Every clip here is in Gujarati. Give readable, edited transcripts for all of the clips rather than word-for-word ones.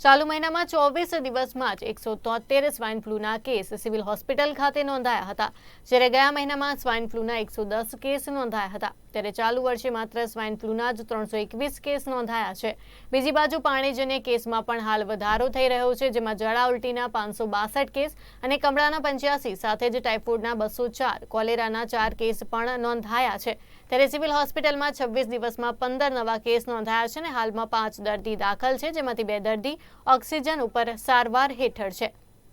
ચાલુ મહિનામાં 24 દિવસમાં જ 173 સ્વાઇન ફ્લૂના કેસ સિવિલ હોસ્પિટલ ખાતે નોંધાયા હતા, જ્યારે ગયા મહિનામાં સ્વાઇન ફ્લૂના 110 કેસ નોંધાયા હતા. ત્યારે ચાલુ વર્ષે માત્ર સ્વાઇન ફ્લૂના જ 321 કેસ નોંધાયા છે. બીજી બાજુ પાણીજન્ય કેસમાં પણ હાલ વધારો થઈ રહ્યો છે, જેમાં ઝાડા ઉલટીના 562 કેસ અને કમળાના 85 સાથે જ ટાઇફોઇડના 204, કોલેરાના 4 કેસ પણ નોંધાયા છે. ત્યારે સિવિલ હોસ્પિટલમાં 26 દિવસમાં 15 નવા કેસ નોંધાયા છે અને હાલમાં 5 દર્દી દાખલ છે, જેમાંથી 2 દર્દી ઓક્સિજન ઉપર સારવાર હેઠળ છે.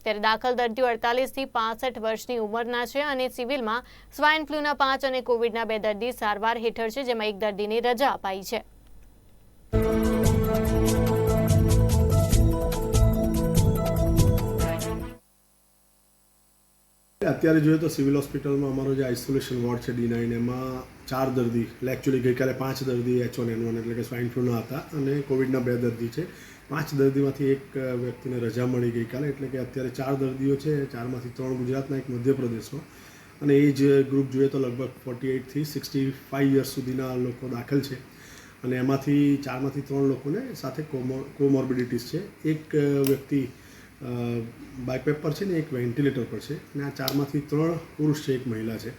ત્યારે દાખલ દર્દીઓ 48 થી 65 વર્ષની ઉંમરના છે અને સિવિલમાં સ્વાઇન ફ્લૂના 5 અને કોવિડના 2 દર્દી સારવાર હેઠળ છે, જેમાં એક દર્દીને રજા અપાઈ છે. અત્યારે જોઈએ તો સિવિલ હોસ્પિટલમાં અમારો જે આઇસોલેશન વોર્ડ છે D9 એમાં 4 દર્દી એટલે એકચ્યુઅલી ગઈકાલે 5 દર્દી H1N1 એટલે કે સ્વાઇન ફ્લૂના હતા અને કોવિડના 2 દર્દી છે. 5 દર્દીમાંથી એક વ્યક્તિને રજા મળી ગઈકાલે, એટલે કે અત્યારે 4 દર્દીઓ છે. 4માંથી 3 ગુજરાતના, એક મધ્યપ્રદેશનો, અને એ જ ગ્રુપ જોઈએ તો લગભગ 48 થી 65 યર્સ સુધીના લોકો દાખલ છે અને એમાંથી 4માંથી 3 લોકોને સાથે કોમોર્બિડિટીઝ છે. એક વ્યક્તિ બાયપેપ પર છે ને એક વેન્ટિલેટર પર છે અને આ 4માંથી 3 પુરુષ છે, એક મહિલા છે.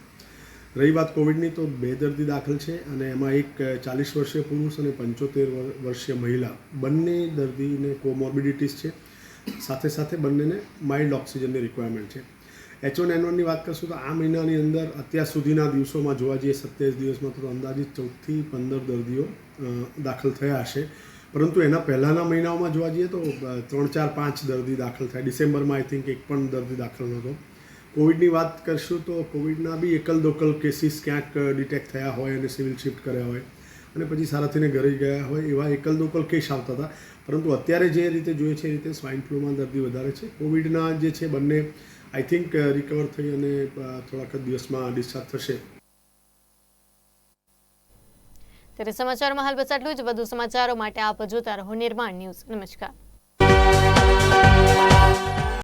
રહી વાત કોવિડની તો 2 દર્દી દાખલ છે અને એમાં એક 40 વર્ષીય પુરુષ અને 75 વર્ષીય મહિલા, બંને દર્દીને કોમોર્બિડિટીઝ છે. સાથે સાથે બંનેને માઇલ્ડ ઓક્સિજનની રિક્વાયરમેન્ટ છે. H1N1ની વાત કરશું તો આ મહિનાની અંદર અત્યાર સુધીના દિવસોમાં જોવા જઈએ 27 દિવસમાં તો અંદાજિત 14 થી 15 દર્દીઓ દાખલ થયા હશે. પરંતુ એના પહેલાંના મહિનાઓમાં જોવા જઈએ તો 3, 4, 5 દર્દી દાખલ થયા. ડિસેમ્બરમાં આઈ થિંક એક પણ દર્દી દાખલ નહોતો. કોવિડની વાત કરશું તો કોવિડના બી એકલ દોકલ કેસીસ ક્યાંક ડિટેક્ટ થયા હોય અને સિવિલ શિફ્ટ કર્યા હોય અને પછી સારા થઈને ઘરે ગયા હોય, એવા એકલ દોકલ કેસ આવતા હતા. પરંતુ અત્યારે જે રીતે જોઈએ છે એ રીતે સ્વાઇન ફ્લૂમાં દર્દી વધારે છે. કોવિડના જે છે બંને આઈ થિંક રિકવર થઈ અને થોડાક જ દિવસમાં ડિસ્ચાર્જ થશે. ત્યારે સમાચારમાં હાલ બસ આટલું જ. વધુ સમાચારો માટે આપ જોતા રહો નિર્માણ ન્યૂઝ. નમસ્કાર.